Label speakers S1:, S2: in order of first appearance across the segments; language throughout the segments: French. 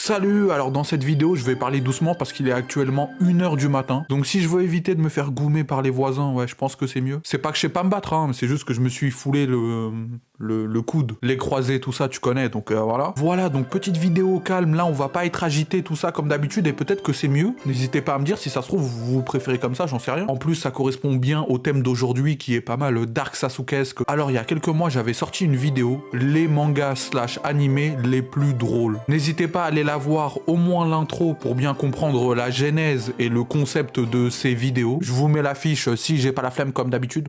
S1: Salut, alors dans cette vidéo je vais parler doucement parce qu'il est actuellement 1h du matin. Donc si je veux éviter de me faire goumer par les voisins, ouais je pense que c'est mieux. C'est pas que je sais pas me battre, hein, mais c'est juste que je me suis foulé le coude, les croisés, tout ça tu connais, donc voilà. Voilà, donc petite vidéo calme, là on va pas être agité, tout ça comme d'habitude, et peut-être que c'est mieux. N'hésitez pas à me dire si ça se trouve vous préférez comme ça, j'en sais rien. En plus ça correspond bien au thème d'aujourd'hui qui est pas mal dark sasukesque. Alors il y a quelques mois j'avais sorti une vidéo, les mangas / animés les plus drôles. N'hésitez pas à aller la voir, au moins l'intro pour bien comprendre la genèse et le concept de ces vidéos. Je vous mets l'affiche si j'ai pas la flemme comme d'habitude.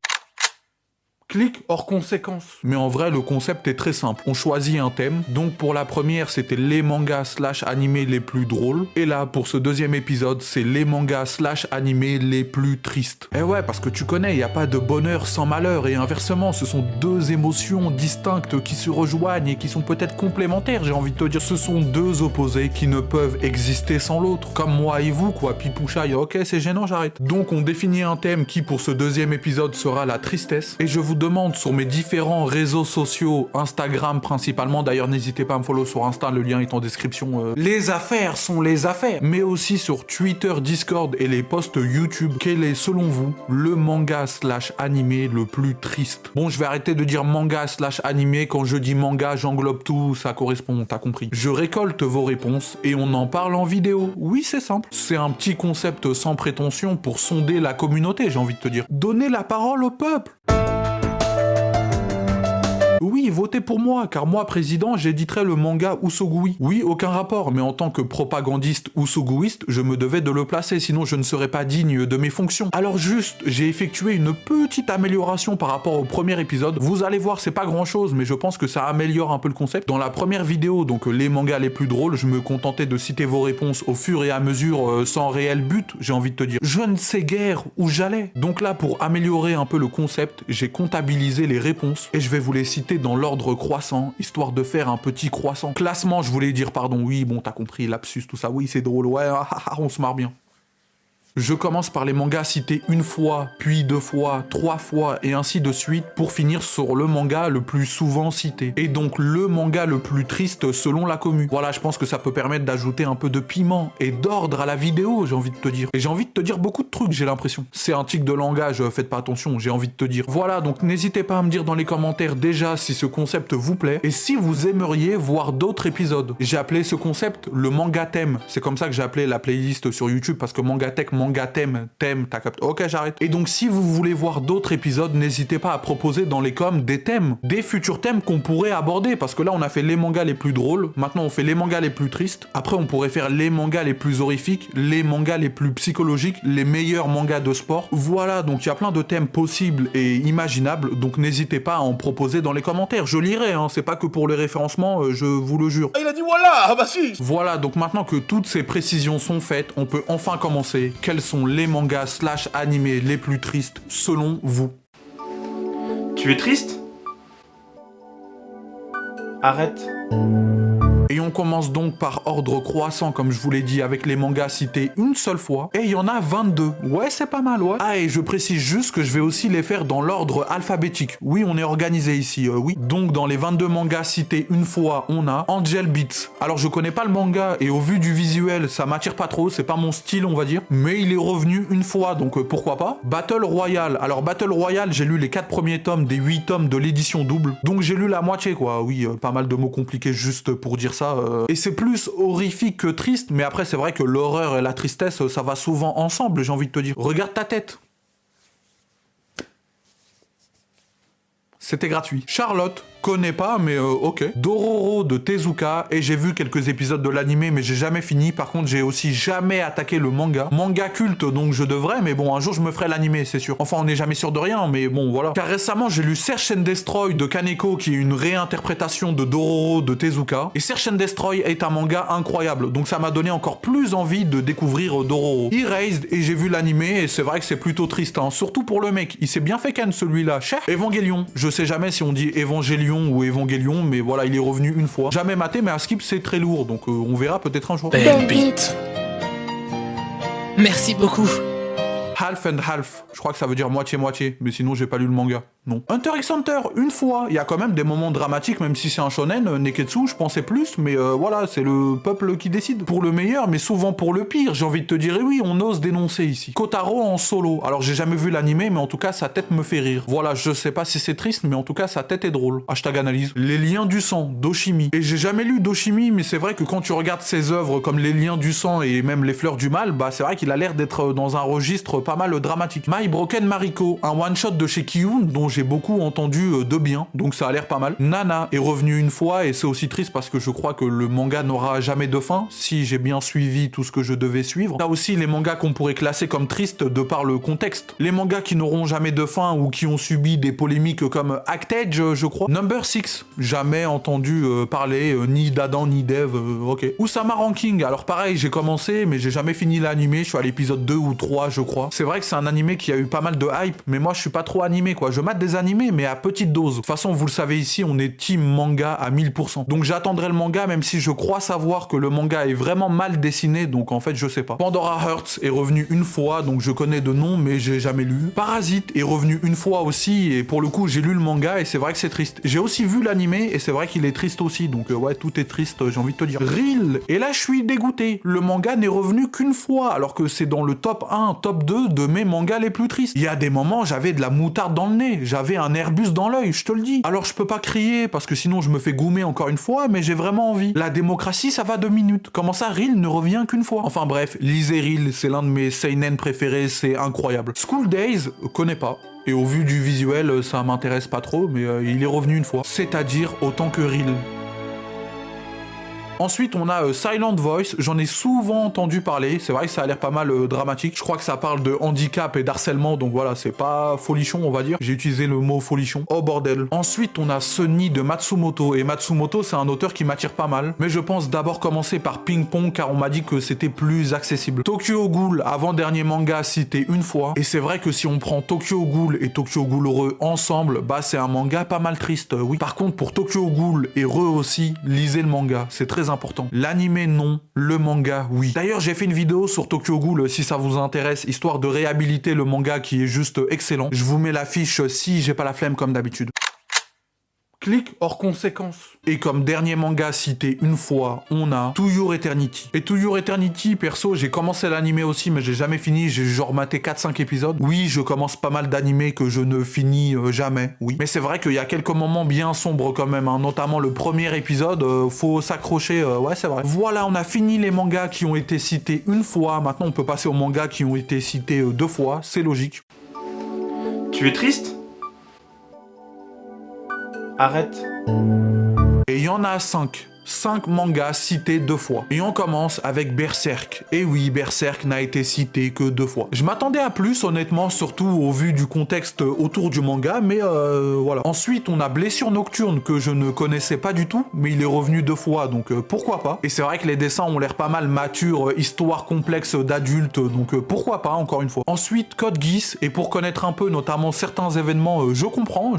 S1: Clic hors conséquence. Mais en vrai, le concept est très simple. On choisit un thème. Donc pour la première, c'était les mangas / animés les plus drôles. Et là, pour ce deuxième épisode, c'est les mangas / animés les plus tristes. Eh ouais, parce que tu connais, il n'y a pas de bonheur sans malheur. Et inversement, ce sont deux émotions distinctes qui se rejoignent et qui sont peut-être complémentaires, j'ai envie de te dire. Ce sont deux opposés qui ne peuvent exister sans l'autre. Comme moi et vous, quoi. Pipouchaille, ok, c'est gênant, j'arrête. Donc on définit un thème qui, pour ce deuxième épisode, sera la tristesse. Et je vous demande sur mes différents réseaux sociaux, Instagram principalement, d'ailleurs n'hésitez pas à me follow sur Insta, le lien est en description. Les affaires sont les affaires, mais aussi sur Twitter, Discord et les posts YouTube. Quel est selon vous le manga / animé le plus triste? Bon, je vais arrêter de dire manga / animé, quand je dis manga j'englobe tout, ça correspond, t'as compris. Je récolte vos réponses et on en parle en vidéo. Oui, c'est simple, c'est un petit concept sans prétention pour sonder la communauté, j'ai envie de te dire. Donner la parole au peuple. Oui, votez pour moi, car moi, président, j'éditerai le manga Usogui. Oui, aucun rapport, mais en tant que propagandiste usoguiste, je me devais de le placer, sinon je ne serais pas digne de mes fonctions. Alors juste, j'ai effectué une petite amélioration par rapport au premier épisode. Vous allez voir, c'est pas grand chose, mais je pense que ça améliore un peu le concept. Dans la première vidéo, donc les mangas les plus drôles, je me contentais de citer vos réponses au fur et à mesure, sans réel but, j'ai envie de te dire. Je ne sais guère où j'allais. Donc là, pour améliorer un peu le concept, j'ai comptabilisé les réponses, et je vais vous les citer dans l'ordre croissant, histoire de faire un petit croissant. Classement, je voulais dire, pardon, oui, bon, t'as compris, lapsus, tout ça, oui, c'est drôle, ouais, on se marre bien. Je commence par les mangas cités une fois, puis 2 fois, 3 fois, et ainsi de suite, pour finir sur le manga le plus souvent cité. Et donc le manga le plus triste selon la commu. Voilà, je pense que ça peut permettre d'ajouter un peu de piment et d'ordre à la vidéo, j'ai envie de te dire. Et j'ai envie de te dire beaucoup de trucs, j'ai l'impression. C'est un tic de langage, faites pas attention, j'ai envie de te dire. Voilà, donc n'hésitez pas à me dire dans les commentaires déjà si ce concept vous plaît, et si vous aimeriez voir d'autres épisodes. J'ai appelé ce concept le manga thème. C'est comme ça que j'ai appelé la playlist sur YouTube, parce que manga tech, manga thème, t'as capté. Ok, j'arrête. Et donc si vous voulez voir d'autres épisodes, n'hésitez pas à proposer dans les coms des thèmes, des futurs thèmes qu'on pourrait aborder, parce que là on a fait les mangas les plus drôles, maintenant on fait les mangas les plus tristes, après on pourrait faire les mangas les plus horrifiques, les mangas les plus psychologiques, les meilleurs mangas de sport. Voilà, donc il y a plein de thèmes possibles et imaginables, donc n'hésitez pas à en proposer dans les commentaires, je lirai, hein, c'est pas que pour les référencements, je vous le jure.
S2: Ah, il a dit voilà, ah bah si.
S1: Voilà, donc maintenant que toutes ces précisions sont faites, on peut enfin commencer. Quels sont les mangas / animés les plus tristes selon vous?
S2: Tu es triste? Arrête.
S1: Et on commence donc par ordre croissant, comme je vous l'ai dit, avec les mangas cités une seule fois. Et il y en a 22. Ouais, c'est pas mal, ouais. Ah, et je précise juste que je vais aussi les faire dans l'ordre alphabétique. Oui, on est organisé ici, oui. Donc, dans les 22 mangas cités une fois, on a Angel Beats. Alors, je connais pas le manga, et au vu du visuel, ça m'attire pas trop, c'est pas mon style, on va dire. Mais il est revenu une fois, donc pourquoi pas. Battle Royale. Alors, Battle Royale, j'ai lu les 4 premiers tomes des 8 tomes de l'édition double. Donc, j'ai lu la moitié, quoi. Oui, pas mal de mots compliqués juste pour dire ça. Et c'est plus horrifique que triste, mais après c'est vrai que l'horreur et la tristesse, ça va souvent ensemble, j'ai envie de te dire. Regarde ta tête. C'était gratuit. Charlotte, connais pas, mais ok. Dororo de Tezuka, et j'ai vu quelques épisodes de l'animé, mais j'ai jamais fini. Par contre, j'ai aussi jamais attaqué le manga. Manga culte, donc je devrais, mais bon, un jour je me ferai l'animé, c'est sûr. Enfin, on n'est jamais sûr de rien, mais bon, voilà. Car récemment, j'ai lu Search and Destroy de Kaneko, qui est une réinterprétation de Dororo de Tezuka. Et Search and Destroy est un manga incroyable, donc ça m'a donné encore plus envie de découvrir Dororo. Erased, et j'ai vu l'animé, et c'est vrai que c'est plutôt triste, hein. Surtout pour le mec, il s'est bien fait ken celui-là. Cher Evangelion, je sais jamais si on dit Evangelion ou Evangelion, mais voilà, il est revenu une fois. Jamais maté, mais à skip c'est très lourd, donc on verra peut-être un jour.
S3: Belle beat. Merci beaucoup.
S1: Half and half, je crois que ça veut dire moitié-moitié, mais sinon j'ai pas lu le manga. Non. Hunter x Hunter, une fois. Il y a quand même des moments dramatiques, même si c'est un shonen. Neketsu, je pensais plus, mais voilà, c'est le peuple qui décide. Pour le meilleur, mais souvent pour le pire, j'ai envie de te dire, et oui, on ose dénoncer ici. Kotaro en solo. Alors j'ai jamais vu l'animé, mais en tout cas, sa tête me fait rire. Voilà, je sais pas si c'est triste, mais en tout cas, sa tête est drôle. Hashtag analyse. Les liens du sang, d'Oshimi. Et j'ai jamais lu d'Oshimi, mais c'est vrai que quand tu regardes ses œuvres comme Les liens du sang et même Les fleurs du mal, bah c'est vrai qu'il a l'air d'être dans un registre pas mal dramatique. My Broken Mariko, un one-shot de chez Kiyun dont j'ai beaucoup entendu de bien, donc ça a l'air pas mal. Nana est revenu une fois et c'est aussi triste parce que je crois que le manga n'aura jamais de fin, si j'ai bien suivi tout ce que je devais suivre. Là aussi les mangas qu'on pourrait classer comme tristes de par le contexte. Les mangas qui n'auront jamais de fin ou qui ont subi des polémiques comme Actage, je crois. Number 6, jamais entendu parler ni d'Adam ni d'Eve, ok. Usama Ranking, alors pareil, j'ai commencé mais j'ai jamais fini l'animé, je suis à l'épisode 2 ou 3 je crois. C'est vrai que c'est un animé qui a eu pas mal de hype, mais moi je suis pas trop animé quoi. Je mate des animés mais à petite dose. De toute façon, vous le savez ici, on est team manga à 1000%. Donc j'attendrai le manga même si je crois savoir que le manga est vraiment mal dessiné, donc en fait je sais pas. Pandora Hearts est revenu une fois, donc je connais de nom mais j'ai jamais lu. Parasite est revenu une fois aussi et pour le coup j'ai lu le manga et c'est vrai que c'est triste. J'ai aussi vu l'animé et c'est vrai qu'il est triste aussi, donc ouais tout est triste, j'ai envie de te dire. Reel, et là je suis dégoûté. Le manga n'est revenu qu'une fois alors que c'est dans le top 1, top 2 de mes mangas les plus tristes. Il y a des moments j'avais de la moutarde dans le nez, j'avais un Airbus dans l'œil, je te le dis. Alors je peux pas crier parce que sinon je me fais goumer encore une fois, mais j'ai vraiment envie. La démocratie ça va 2 minutes. Comment ça Reel ne revient qu'une fois? Enfin bref, lisez Reel, c'est l'un de mes seinen préférés, c'est incroyable. School Days, connais pas. Et au vu du visuel, ça m'intéresse pas trop, mais il est revenu une fois. C'est-à-dire autant que Reel. Ensuite, on a Silent Voice, j'en ai souvent entendu parler, c'est vrai que ça a l'air pas mal dramatique. Je crois que ça parle de handicap et d'harcèlement, donc voilà, c'est pas folichon, on va dire. J'ai utilisé le mot folichon. Oh bordel. Ensuite, on a Sunny de Matsumoto, et Matsumoto, c'est un auteur qui m'attire pas mal. Mais je pense d'abord commencer par Ping Pong, car on m'a dit que c'était plus accessible. Tokyo Ghoul, avant-dernier manga cité une fois, et c'est vrai que si on prend Tokyo Ghoul et Tokyo Ghoul Re ensemble, bah c'est un manga pas mal triste, oui. Par contre, pour Tokyo Ghoul et Re aussi, lisez le manga, c'est très important. L'anime non, le manga oui. D'ailleurs j'ai fait une vidéo sur Tokyo Ghoul si ça vous intéresse, histoire de réhabiliter le manga qui est juste excellent. Je vous mets l'affiche si j'ai pas la flemme comme d'habitude. Clic hors conséquence. Et comme dernier manga cité une fois, on a To Your Eternity. Et To Your Eternity, perso, j'ai commencé l'animé aussi, mais j'ai jamais fini, j'ai genre maté 4-5 épisodes. Oui, je commence pas mal d'animés que je ne finis jamais, oui. Mais c'est vrai qu'il y a quelques moments bien sombres quand même, hein, notamment le premier épisode, faut s'accrocher, ouais c'est vrai. Voilà, on a fini les mangas qui ont été cités une fois, maintenant on peut passer aux mangas qui ont été cités 2 fois, c'est logique.
S2: Tu es triste? Arrête.
S1: Et il y en a 5. 5 mangas cités 2 fois. Et on commence avec Berserk. Et oui, Berserk n'a été cité que 2 fois. Je m'attendais à plus, honnêtement, surtout au vu du contexte autour du manga, mais voilà. Ensuite, on a Blessure Nocturne, que je ne connaissais pas du tout, mais il est revenu 2 fois, donc pourquoi pas. Et c'est vrai que les dessins ont l'air pas mal matures, histoire complexe d'adultes, donc pourquoi pas, encore une fois. Ensuite, Code Geass, et pour connaître un peu, notamment certains événements, je comprends.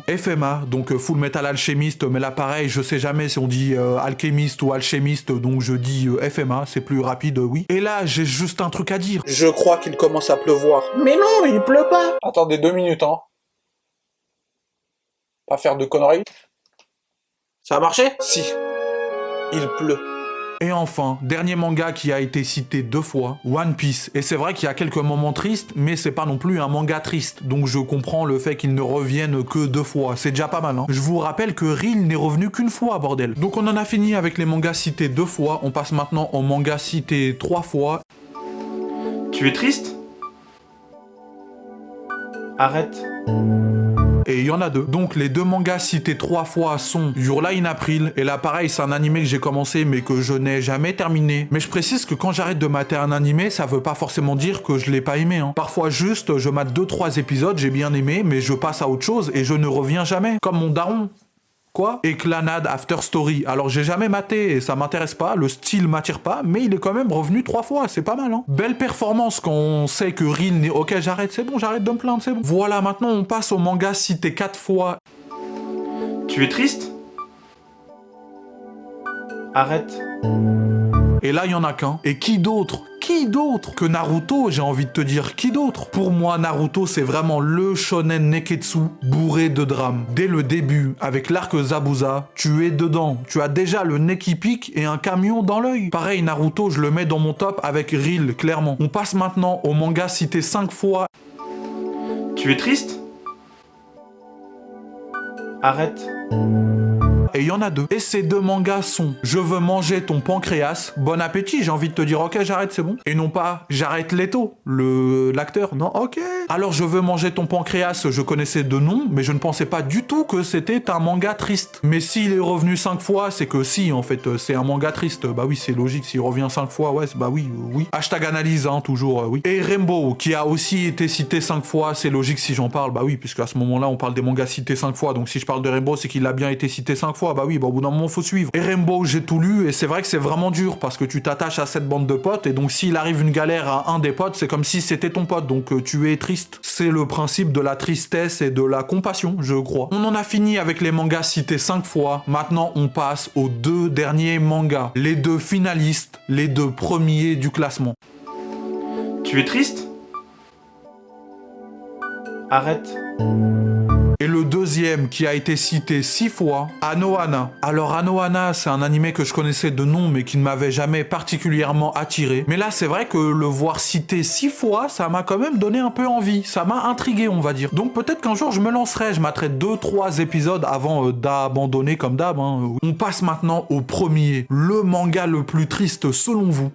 S1: FMA, donc Full Metal Alchemist, mais là pareil, je sais jamais si on dit alchimiste ou alchimiste, donc je dis FMA, c'est plus rapide, oui. Et là, j'ai juste un truc à dire. Je crois qu'il commence à pleuvoir. Mais non, il pleut pas. Attendez 2 minutes, hein. Pas faire de conneries. Ça a marché? Si. Il pleut. Et enfin, dernier manga qui a été cité 2 fois, One Piece. Et c'est vrai qu'il y a quelques moments tristes, mais c'est pas non plus un manga triste. Donc je comprends le fait qu'il ne revienne que 2 fois. C'est déjà pas mal, hein. Je vous rappelle que Reel n'est revenu qu'une fois, bordel. Donc on en a fini avec les mangas cités 2 fois. On passe maintenant aux mangas cités 3 fois.
S2: Tu es triste? Arrête.
S1: Et il y en a 2. Donc les 2 mangas cités 3 fois sont Your Lie in April, et là pareil c'est un animé que j'ai commencé mais que je n'ai jamais terminé. Mais je précise que quand j'arrête de mater un animé, ça veut pas forcément dire que je l'ai pas aimé, hein. Parfois juste je mate 2-3 épisodes, j'ai bien aimé, mais je passe à autre chose et je ne reviens jamais. Comme mon daron. Quoi? Et Clannad After Story. Alors j'ai jamais maté et ça m'intéresse pas, le style m'attire pas, mais il est quand même revenu 3 fois, c'est pas mal, hein. Belle performance quand on sait que Reel n'est... Ok, j'arrête, c'est bon, j'arrête de me plaindre, c'est bon. Voilà, maintenant on passe au manga cité 4 fois.
S2: Tu es triste? Arrête.
S1: Et là, il y en a qu'un. Et qui d'autre qui d'autre que Naruto? J'ai envie de te dire qui d'autre? Pour moi, Naruto, c'est vraiment le shonen neketsu bourré de drame. Dès le début, avec l'arc Zabuza, tu es dedans. Tu as déjà le nez qui pique et un camion dans l'œil. Pareil, Naruto, je le mets dans mon top avec Ril, clairement. On passe maintenant au manga cité 5 fois.
S2: Tu es triste? Arrête.
S1: Et il y en a deux. Et ces deux mangas sont Je veux manger ton pancréas, bon appétit, j'ai envie de te dire ok j'arrête c'est bon. Et non pas j'arrête Leto, l'acteur, non ok. Alors Je veux manger ton pancréas, je connaissais de nom, mais je ne pensais pas du tout que c'était un manga triste. Mais s'il est revenu 5 fois, c'est que si en fait c'est un manga triste, bah oui c'est logique, s'il revient 5 fois, ouais bah oui, oui. Hashtag analyse, hein, toujours, oui. Et Rainbow, qui a aussi été cité 5 fois, c'est logique si j'en parle, bah oui, puisque à ce moment-là on parle des mangas cités 5 fois, donc si je parle de Rainbow c'est qu'il a bien été cité 5 fois, bah oui, bah au bout d'un moment faut suivre. Et Rainbow, j'ai tout lu, et c'est vrai que c'est vraiment dur, parce que tu t'attaches à cette bande de potes, et donc s'il arrive une galère à un des potes, c'est comme si c'était ton pote, donc tu es triste. C'est le principe de la tristesse et de la compassion, je crois. On en a fini avec les mangas cités 5 fois, maintenant on passe aux 2 derniers mangas, les 2 finalistes, les 2 premiers du classement.
S2: Tu es triste? Arrête.
S1: Et le deuxième qui a été cité 6 fois, Anohana. Alors Anohana, c'est un animé que je connaissais de nom mais qui ne m'avait jamais particulièrement attiré. Mais là, c'est vrai que le voir cité 6 fois, ça m'a quand même donné un peu envie. Ça m'a intrigué, on va dire. Donc peut-être qu'un jour je me lancerai, je m'atterai 2-3 épisodes avant d'abandonner comme d'hab. Hein. On passe maintenant au premier, le manga le plus triste selon vous.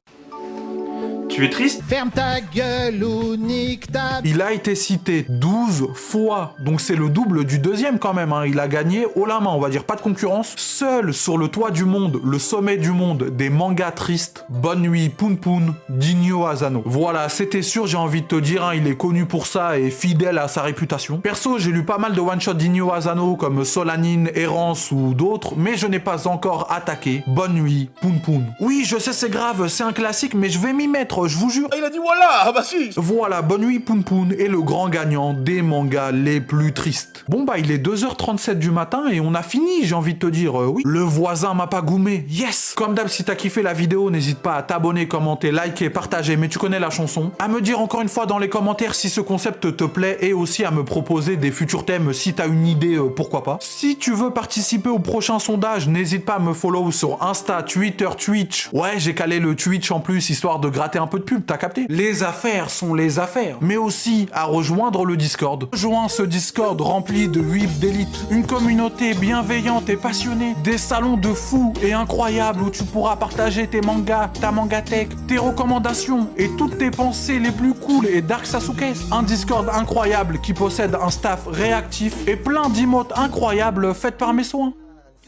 S2: Tu es triste?
S3: Ferme ta gueule ou nique ta...
S1: Il a été cité 12 fois, donc c'est le double du deuxième quand même, hein. Il a gagné haut la main, on va dire, pas de concurrence. Seul sur le toit du monde, le sommet du monde, des mangas tristes, Bonne Nuit, Poun Poun, d'Inyo Asano. Voilà, c'était sûr, j'ai envie de te dire, hein, il est connu pour ça et fidèle à sa réputation. Perso, j'ai lu pas mal de one-shots d'Inyo Asano comme Solanine, Errance ou d'autres, mais je n'ai pas encore attaqué Bonne Nuit, Poun Poun. Oui, je sais, c'est grave, c'est un classique, mais je vais m'y mettre, je vous jure.
S3: Il a dit voilà, ah bah si.
S1: Voilà, Bonne Nuit Poun Poun est le grand gagnant des mangas les plus tristes. Bon bah il est 2h37 du matin et on a fini, j'ai envie de te dire, oui. Le voisin m'a pas goumé, yes. Comme d'hab, si t'as kiffé la vidéo, n'hésite pas à t'abonner, commenter, liker, partager, mais tu connais la chanson. À me dire encore une fois dans les commentaires si ce concept te plaît et aussi à me proposer des futurs thèmes si t'as une idée, pourquoi pas. Si tu veux participer au prochain sondage, n'hésite pas à me follow sur Insta, Twitter, Twitch. Ouais, j'ai calé le Twitch en plus, histoire de gratter un peu de pub, t'as capté? Les affaires sont les affaires. Mais aussi à rejoindre le Discord. Rejoins ce Discord rempli de whips d'élite. Une communauté bienveillante et passionnée. Des salons de fous et incroyables où tu pourras partager tes mangas, ta mangatech, tes recommandations et toutes tes pensées les plus cool et Dark Sasuke. Un Discord incroyable qui possède un staff réactif et plein d'emotes incroyables faites par mes soins.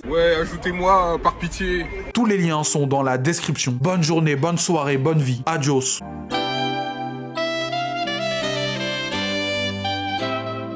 S4: Ouais, ajoutez-moi, par pitié.
S1: Tous les liens sont dans la description. Bonne journée, bonne soirée, bonne vie. Adios.